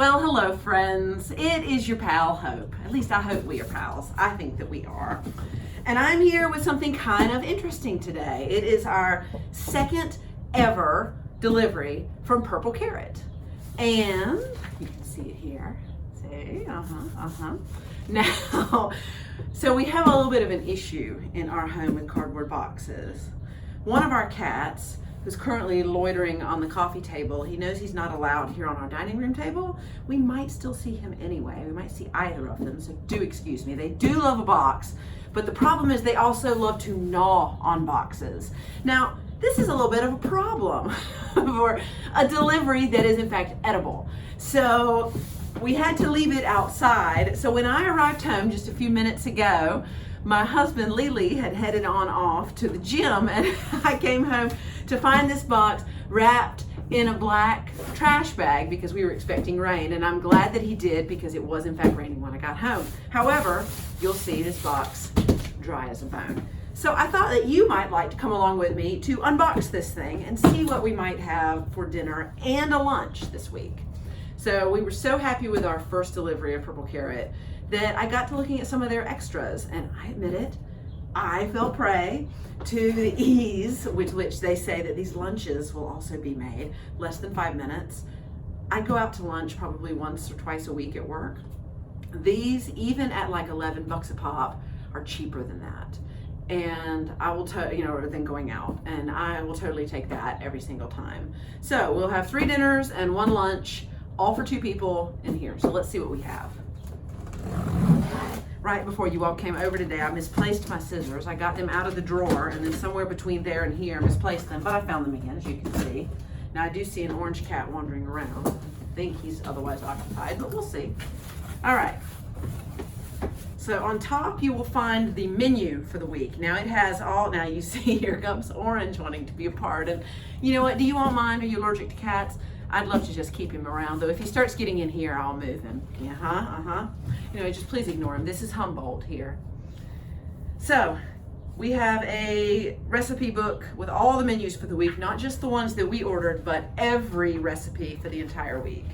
Well, hello friends. It is your pal Hope. At least I hope we are pals. I think that we are. And I'm here with something kind of interesting today. It is our second ever delivery from Purple Carrot. And you can see it here. See? Now, so we have a little bit of an issue in our home with cardboard boxes. One of our cats, who's currently loitering on the coffee table, he knows he's not allowed here on our dining room table. We might still see him anyway. We might see either of them, so do excuse me. They do love a box, but the problem is they also love to gnaw on boxes. Now, this is a little bit of a problem for a delivery that is in fact edible. So we had to leave it outside. So when I arrived home just a few minutes ago, my husband Lily had headed on off to the gym, and I came home to find this box wrapped in a black trash bag because we were expecting rain, and I'm glad that he did because it was in fact raining when I got home. However, you'll see this box dry as a bone. So I thought that you might like to come along with me to unbox this thing and see what we might have for dinner and a lunch this week. So we were so happy with our first delivery of Purple Carrot that I got to looking at some of their extras, and I admit it, I fell prey to the ease with which they say that these lunches will also be made, less than 5 minutes. I go out to lunch probably once or twice a week at work. These, even at like $11 a pop, are cheaper than that. And I will than going out, and I will totally take that every single time. So we'll have 3 dinners and 1 lunch, all for 2 people in here. So let's see what we have. Right before you all came over today, I misplaced my scissors. I got them out of the drawer, and then somewhere between there and here, I misplaced them, but I found them again, as you can see. Now I do see an orange cat wandering around. I think he's otherwise occupied, but we'll see. All right. So on top, you will find the menu for the week. Now it has all, now you see here comes Orange wanting to be a part. And you know what, do you all mind? Are you allergic to cats? I'd love to just keep him around, though. If he starts getting in here, I'll move him. Anyway, just please ignore him. This is Humboldt here. So we have a recipe book with all the menus for the week, not just the ones that we ordered, but every recipe for the entire week.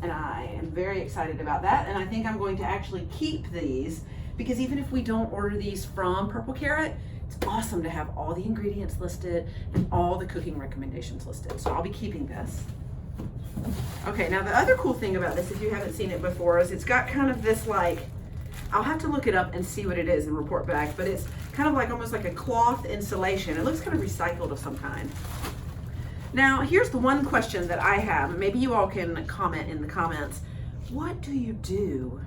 And I am very excited about that. And I think I'm going to actually keep these, because even if we don't order these from Purple Carrot, it's awesome to have all the ingredients listed and all the cooking recommendations listed. So I'll be keeping this. Okay, now the other cool thing about this, if you haven't seen it before, is it's got kind of this I'll have to look it up and see what it is and report back, but it's kind of like almost like a cloth insulation. It looks kind of recycled of some kind. Now, here's the one question that I have, and maybe you all can comment in the comments. What do you do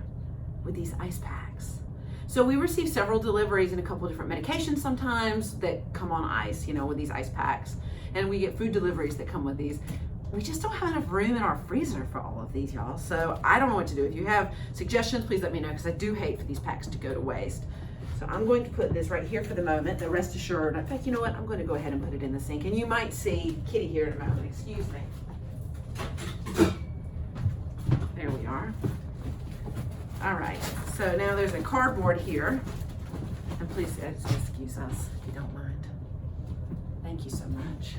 with these ice packs? So we receive several deliveries and a couple of different medications sometimes that come on ice, with these ice packs. And we get food deliveries that come with these. We just don't have enough room in our freezer for all of these, y'all. So I don't know what to do. If you have suggestions, please let me know, because I do hate for these packs to go to waste. So I'm going to put this right here for the moment. Now rest assured, in fact, you know what? I'm going to go ahead and put it in the sink. And you might see Kitty here in a moment. Excuse me. There we are. All right. So now there's a cardboard here. And please excuse us if you don't mind. Thank you so much.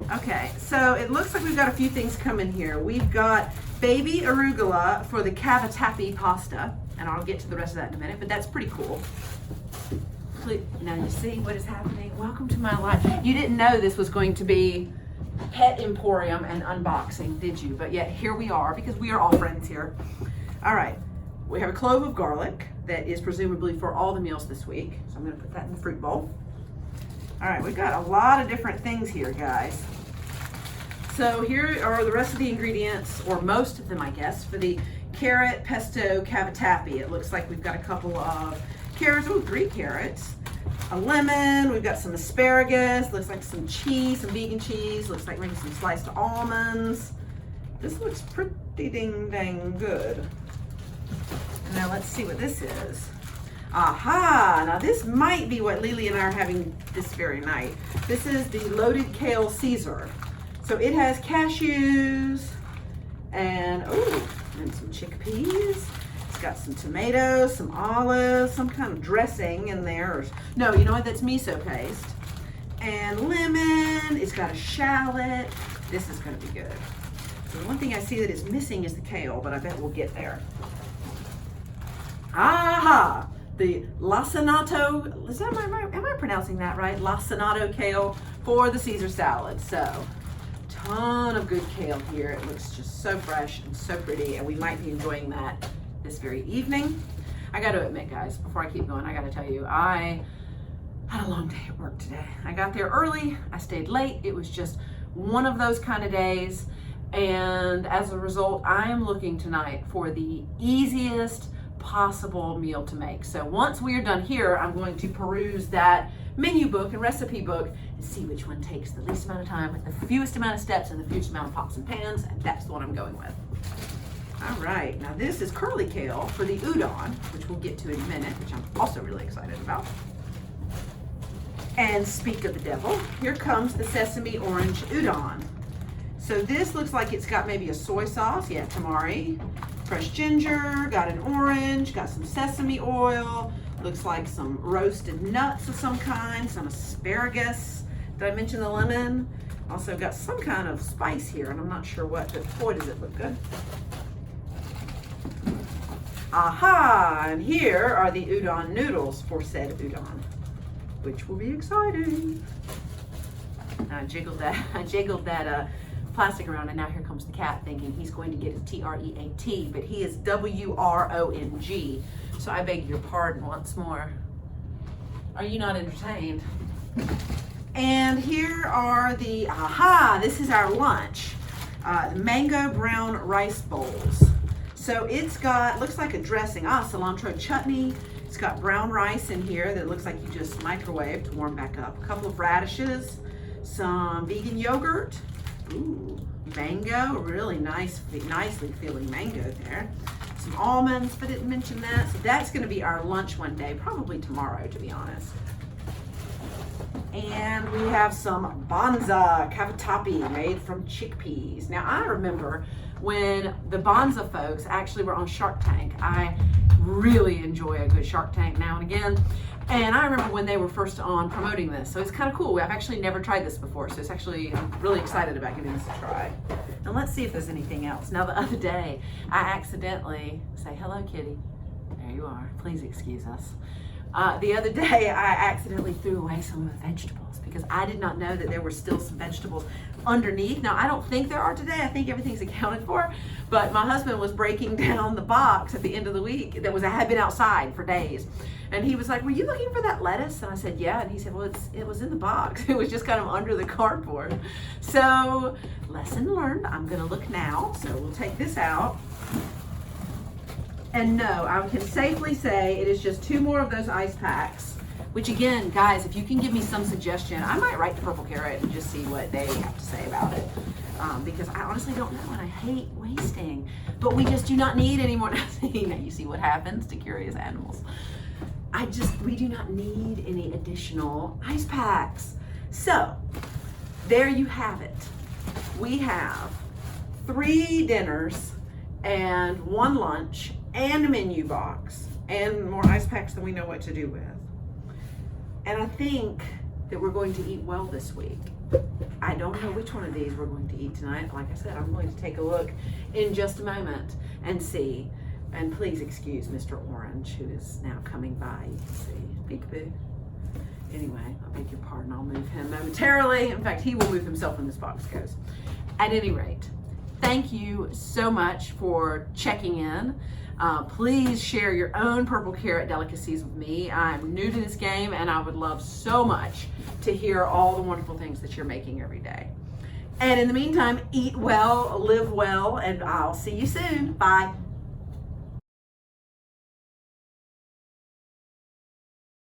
Okay, so it looks like we've got a few things coming here. We've got baby arugula for the cavatappi pasta, and I'll get to the rest of that in a minute, but that's pretty cool. Now you see what is happening? Welcome to my life. You didn't know this was going to be Pet Emporium and unboxing, did you? But yet here we are, because we are all friends here. All right, we have a clove of garlic that is presumably for all the meals this week. So I'm gonna put that in the fruit bowl. All right, we've got a lot of different things here, guys. So here are the rest of the ingredients, or most of them, I guess, for the carrot pesto cavatappi. It looks like we've got a couple of carrots, 3 carrots, a lemon, we've got some asparagus, looks like some cheese, some vegan cheese, looks like maybe some sliced almonds. This looks pretty dang good. Now let's see what this is. Aha, now this might be what Lily and I are having this very night. This is the loaded kale Caesar. So it has cashews and some chickpeas. It's got some tomatoes, some olives, some kind of dressing in there. No, you know what? That's miso paste. And lemon. It's got a shallot. This is going to be good. The one thing I see that is missing is the kale, but I bet we'll get there. Aha! The lacinato, am I pronouncing that right? Lacinato kale for the Caesar salad. So, ton of good kale here. It looks just so fresh and so pretty, and we might be enjoying that this very evening. I got to admit, guys, before I keep going, I got to tell you, I had a long day at work today. I got there early, I stayed late. It was just one of those kind of days, and as a result, I am looking tonight for the easiest possible meal to make. So once we are done here, I'm going to peruse that menu book and recipe book and see which one takes the least amount of time with the fewest amount of steps and the fewest amount of pots and pans, and that's the one I'm going with. All right, now this is curly kale for the udon, which we'll get to in a minute, which I'm also really excited about. And speak of the devil, here comes the sesame orange udon. So this looks like it's got maybe a soy sauce, yeah, tamari, fresh ginger, got an orange, got some sesame oil, looks like some roasted nuts of some kind, some asparagus. Did I mention the lemon? Also got some kind of spice here, and I'm not sure what, but boy, does it look good. Aha, and here are the udon noodles for said udon, which will be exciting. I jiggled that plastic around, and now here comes the cat thinking he's going to get his T-R-E-A-T, but he is W-R-O-N-G. So I beg your pardon once more. Are you not entertained? And here are the, this is our lunch. Mango brown rice bowls. So it's got, looks like a dressing, cilantro chutney. It's got brown rice in here that looks like you just microwaved to warm back up. A couple of radishes, some vegan yogurt. Ooh, mango, really nicely feeling mango there. Some almonds, but didn't mention that. So that's gonna be our lunch one day, probably tomorrow, to be honest. And we have some Banza cavatappi made from chickpeas. Now I remember when the Banza folks actually were on Shark Tank. I really enjoy a good Shark Tank now and again. And I remember when they were first on promoting this. So it's kind of cool. I've actually never tried this before. So it's actually, I'm really excited about giving this a try. And let's see if there's anything else. Now the other day, I accidentally, say hello kitty. There you are, please excuse us. The other day, I accidentally threw away some of the vegetables because I did not know that there were still some vegetables underneath. Now, I don't think there are today. I think everything's accounted for. But my husband was breaking down the box at the end of the week that had been outside for days. And he was like, were you looking for that lettuce? And I said, yeah. And he said, well, it was in the box. It was just kind of under the cardboard. So, lesson learned. I'm going to look now. So we'll take this out. And no, I can safely say it is just 2 more of those ice packs, which again, guys, if you can give me some suggestion, I might write to Purple Carrot and just see what they have to say about it. Because I honestly don't know, and I hate wasting. But we just do not need any more. Now you see what happens to curious animals. We do not need any additional ice packs. So, there you have it. We have 3 dinners and 1 lunch and a menu box and more ice packs than we know what to do with. And I think that we're going to eat well this week. I don't know which one of these we're going to eat tonight. Like I said, I'm going to take a look in just a moment and see. And please excuse Mr. Orange, who is now coming by. You can see, peekaboo. Anyway, I beg your pardon, I'll move him momentarily. In fact, he will move himself when this box goes. At any rate, thank you so much for checking in. Please share your own Purple Carrot delicacies with me. I'm new to this game and I would love so much to hear all the wonderful things that you're making every day. And in the meantime, eat well, live well, and I'll see you soon. Bye.